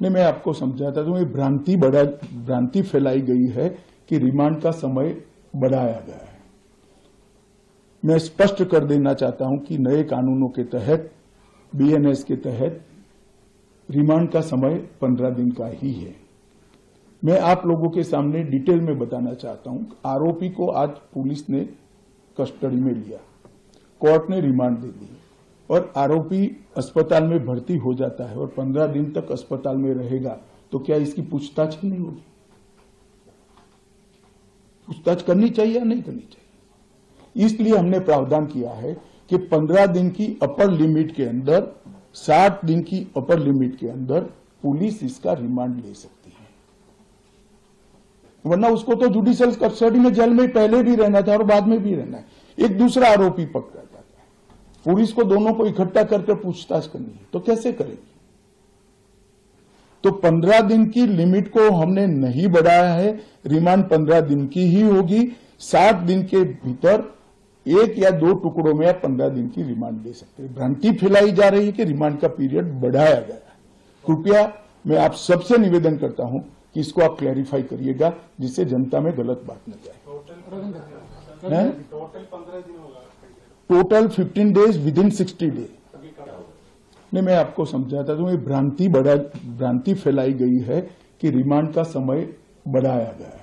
नहीं, मैं आपको समझाता हूं, ये भ्रांति फैलाई गई है कि रिमांड का समय बढ़ाया गया है। मैं स्पष्ट कर देना चाहता हूं कि नए कानूनों के तहत, बीएनएस के तहत रिमांड का समय 15 दिन का ही है। मैं आप लोगों के सामने डिटेल में बताना चाहता हूं, आरोपी को आज पुलिस ने कस्टडी में लिया, कोर्ट ने रिमांड दे दी और आरोपी अस्पताल में भर्ती हो जाता है और 15 दिन तक अस्पताल में रहेगा, तो क्या इसकी पूछताछ नहीं होगी? पूछताछ करनी चाहिए या नहीं करनी चाहिए? इसलिए हमने प्रावधान किया है कि 15 दिन की अपर लिमिट के अंदर, 60 दिन की अपर लिमिट के अंदर पुलिस इसका रिमांड ले सकती है, वरना उसको तो जुडिशियल कस्टडी में जेल में पहले भी रहना था और बाद में भी रहना है। एक दूसरा आरोपी पकड़ा जाता है, पुलिस को दोनों को इकट्ठा करके पूछताछ करनी है, तो कैसे करेगी? तो 15 दिन की लिमिट को हमने नहीं बढ़ाया है, रिमांड 15 दिन की ही होगी। 60 दिन के भीतर एक या दो टुकड़ों में आप 15 दिन की रिमांड ले सकते हैं। भ्रांति फैलाई जा रही है कि रिमांड का पीरियड बढ़ाया गया है। कृपया मैं आप सबसे निवेदन करता हूं कि इसको आप क्लैरिफाई करिएगा, जिससे जनता में गलत बात न जाए। Total 15 days with in 60 day. नहीं, मैं आपको समझाता हूं, ये भ्रांति फैलाई गई है कि रिमांड का समय बढ़ाया गया है।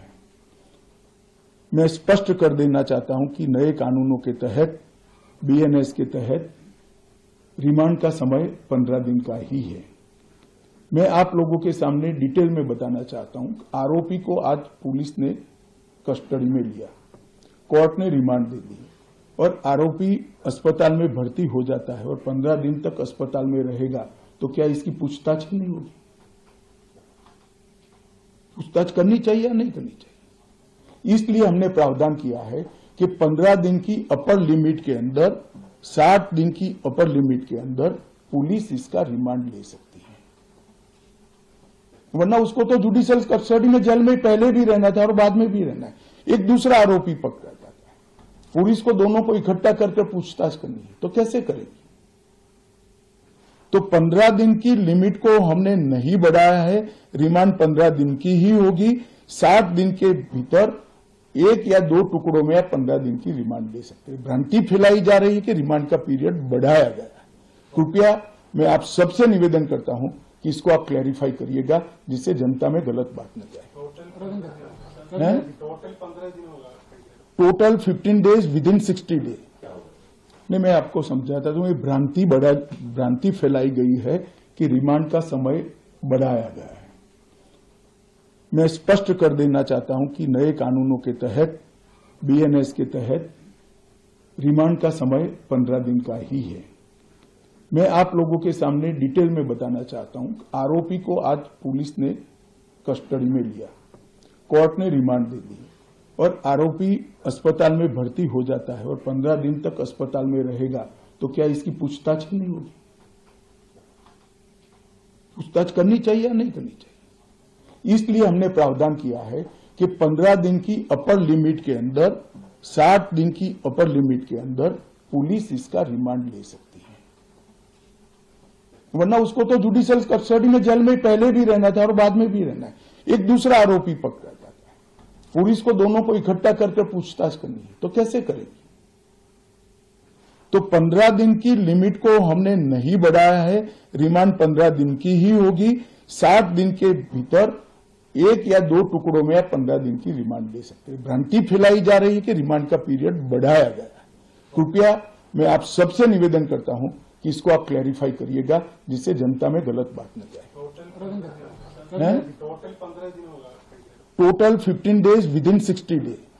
मैं स्पष्ट कर देना चाहता हूं कि नए कानूनों के तहत, बीएनएस के तहत रिमांड का समय 15 दिन का ही है। मैं आप लोगों के सामने डिटेल में बताना चाहता हूं, आरोपी को आज पुलिस ने कस्टडी में लिया, कोर्ट ने रिमांड दे दी और आरोपी अस्पताल में भर्ती हो जाता है और 15 दिन तक अस्पताल में रहेगा, तो क्या इसकी पूछताछ नहीं होगी? पूछताछ करनी चाहिए या नहीं करनी चाहिए? इसलिए हमने प्रावधान किया है कि 15 दिन की अपर लिमिट के अंदर, 60 दिन की अपर लिमिट के अंदर पुलिस इसका रिमांड ले सकती है, वरना उसको तो जुडिशियल कस्टडी में जेल में पहले भी रहना था और बाद में भी रहना है। एक दूसरा आरोपी पकड़ा जाता है, पुलिस को दोनों को इकट्ठा करके पूछताछ करनी है, तो कैसे करेगी? तो 15 दिन की लिमिट को हमने नहीं बढ़ाया है, रिमांड 15 दिन की ही होगी। 60 दिन के भीतर एक या दो टुकड़ों में आप 15 दिन की रिमांड ले सकते हैं। भ्रांति फैलाई जा रही है कि रिमांड का पीरियड बढ़ाया गया है। कृपया मैं आप सबसे निवेदन करता हूं कि इसको आप क्लैरिफाई करिएगा, जिससे जनता में गलत बात न जाए। Total 15 days with in 60 day. नहीं, मैं आपको समझाता हूं, ये भ्रांति फैलाई गई है कि रिमांड का समय बढ़ाया गया है। मैं स्पष्ट कर देना चाहता हूं कि नए कानूनों के तहत, बीएनएस के तहत रिमांड का समय 15 दिन का ही है। मैं आप लोगों के सामने डिटेल में बताना चाहता हूं, आरोपी को आज पुलिस ने कस्टडी में लिया, कोर्ट ने रिमांड दे दी और आरोपी अस्पताल में भर्ती हो जाता है और 15 दिन तक अस्पताल में रहेगा, तो क्या इसकी पूछताछ नहीं होगी? पूछताछ करनी चाहिए या नहीं करनी चाहिए? इसलिए हमने प्रावधान किया है कि 15 दिन की अपर लिमिट के अंदर, 60 दिन की अपर लिमिट के अंदर पुलिस इसका रिमांड ले सकती है, वरना उसको तो जुडिशियल कस्टडी में जेल में पहले भी रहना था और बाद में भी रहना है। एक दूसरा आरोपी पकड़ा जाता है, पुलिस को दोनों को इकट्ठा करके पूछताछ करनी है, तो कैसे करेगी? तो 15 दिन की लिमिट को हमने नहीं बढ़ाया है, रिमांड 15 दिन की ही होगी। 60 दिन के भीतर एक या दो टुकड़ों में आप 15 दिन की रिमांड ले सकते हैं। भ्रांति फैलाई जा रही है कि रिमांड का पीरियड बढ़ाया गया है। कृपया मैं आप सबसे निवेदन करता हूं कि इसको आप क्लैरिफाई करिएगा, जिससे जनता में गलत बात न जाए। Total 15 days with in 60 day.